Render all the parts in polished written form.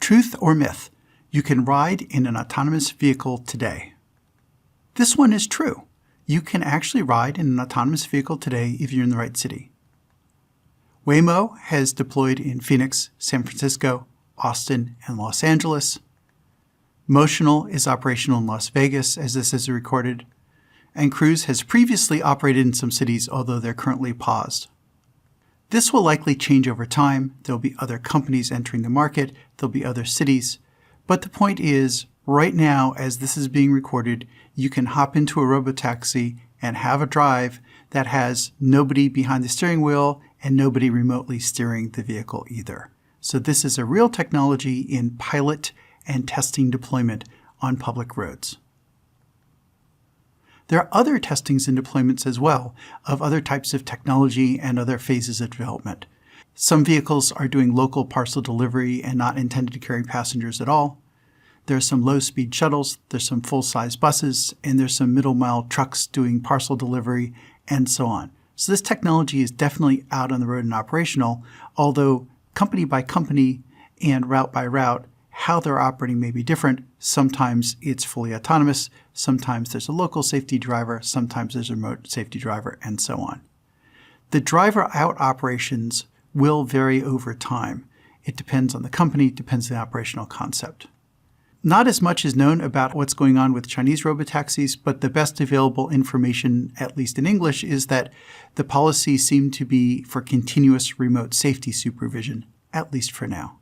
Truth or myth? You can ride in an autonomous vehicle today. This one is true. You can actually ride in an autonomous vehicle today if you're in the right city. Waymo has deployed in Phoenix, San Francisco, Austin, and Los Angeles. Motional is operational in Las Vegas as this is recorded. And Cruise has previously operated in some cities, although they're currently paused. This will likely change over time. There'll be other companies entering the market. There'll be other cities. But the point is, right now, as this is being recorded, you can hop into a robotaxi and have a drive that has nobody behind the steering wheel and nobody remotely steering the vehicle either. So this is a real technology in pilot and testing deployment on public roads. There are other testings and deployments as well of other types of technology and other phases of development. Some vehicles are doing local parcel delivery and not intended to carry passengers at all. There's some low-speed shuttles, there's some full-size buses, and there's some middle-mile trucks doing parcel delivery, and so on. So this technology is definitely out on the road and operational, although company by company and route by route, how they're operating may be different. Sometimes it's fully autonomous, sometimes there's a local safety driver, sometimes there's a remote safety driver, and so on. The driver-out operations will vary over time. It depends on the company, depends on the operational concept. Not as much is known about what's going on with Chinese robotaxis, but the best available information, at least in English, is that the policy seemed to be for continuous remote safety supervision, at least for now.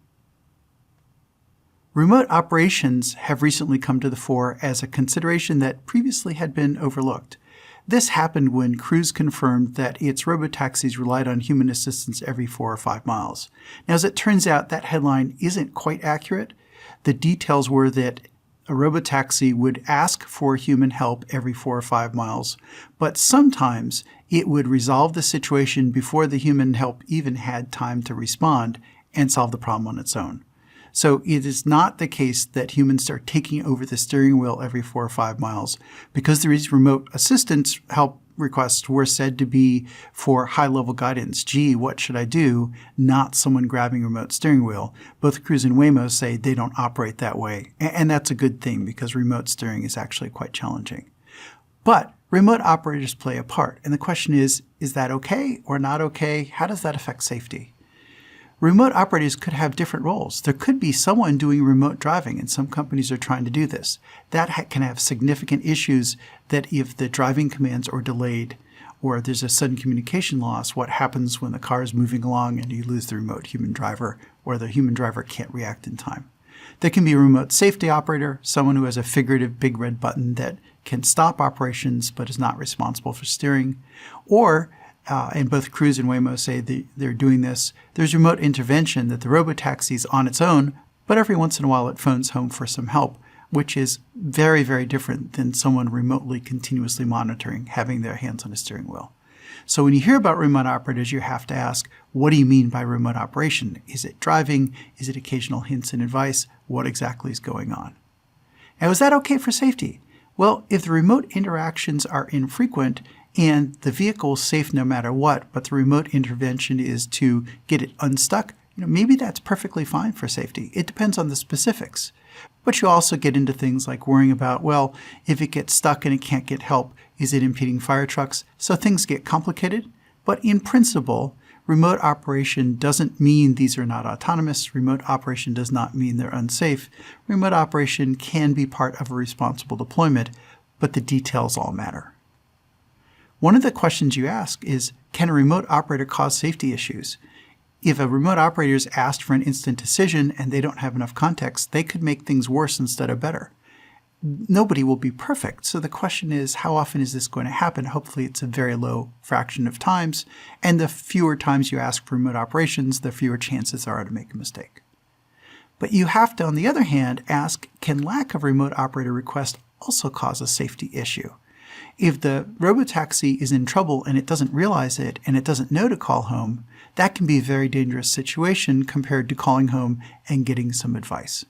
Remote operations have recently come to the fore as a consideration that previously had been overlooked. This happened when Cruise confirmed that its robotaxis relied on human assistance every 4 or 5 miles. Now, as it turns out, that headline isn't quite accurate. The details were that a robotaxi would ask for human help every 4 or 5 miles, but sometimes it would resolve the situation before the human help even had time to respond and solve the problem on its own. So it is not the case that humans are taking over the steering wheel every 4 or 5 miles. Because these remote assistance help requests were said to be for high-level guidance. Gee, what should I do? Not someone grabbing a remote steering wheel. Both Cruise and Waymo say they don't operate that way. And that's a good thing because remote steering is actually quite challenging. But remote operators play a part. And the question is that okay or not okay? How does that affect safety? Remote operators could have different roles. There could be someone doing remote driving, and some companies are trying to do this. That can have significant issues that if the driving commands are delayed or there's a sudden communication loss, what happens when the car is moving along and you lose the remote human driver or the human driver can't react in time. There can be a remote safety operator, someone who has a figurative big red button that can stop operations but is not responsible for steering. Or and both Cruise and Waymo say they're doing this. There's remote intervention that the robotaxi is on its own, but every once in a while it phones home for some help, which is very, very different than someone remotely continuously monitoring, having their hands on a steering wheel. So when you hear about remote operators, you have to ask, what do you mean by remote operation? Is it driving? Is it occasional hints and advice? What exactly is going on? Now, is that okay for safety? Well, if the remote interactions are infrequent and the vehicle is safe no matter what, but the remote intervention is to get it unstuck, maybe that's perfectly fine for safety. It depends on the specifics. But you also get into things like worrying about, well, if it gets stuck and it can't get help, is it impeding fire trucks? So things get complicated. But in principle, remote operation doesn't mean these are not autonomous. Remote operation does not mean they're unsafe. Remote operation can be part of a responsible deployment, but the details all matter. One of the questions you ask is, can a remote operator cause safety issues? If a remote operator is asked for an instant decision and they don't have enough context, they could make things worse instead of better. Nobody will be perfect. So the question is, how often is this going to happen? Hopefully it's a very low fraction of times. And the fewer times you ask for remote operations, the fewer chances are to make a mistake. But you have to, on the other hand, ask, can lack of remote operator request also cause a safety issue? If the robotaxi is in trouble and it doesn't realize it and it doesn't know to call home, that can be a very dangerous situation compared to calling home and getting some advice.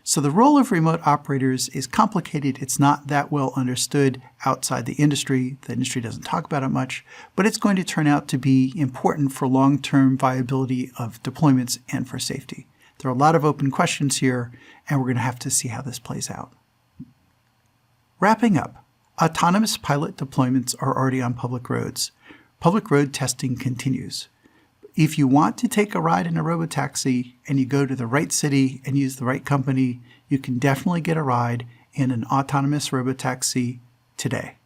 So the role of remote operators is complicated. It's not that well understood outside the industry. The industry doesn't talk about it much, but it's going to turn out to be important for long-term viability of deployments and for safety. There are a lot of open questions here, and we're going to have to see how this plays out. Wrapping up, autonomous pilot deployments are already on public roads. Public road testing continues. If you want to take a ride in a robotaxi and you go to the right city and use the right company, you can definitely get a ride in an autonomous robotaxi today.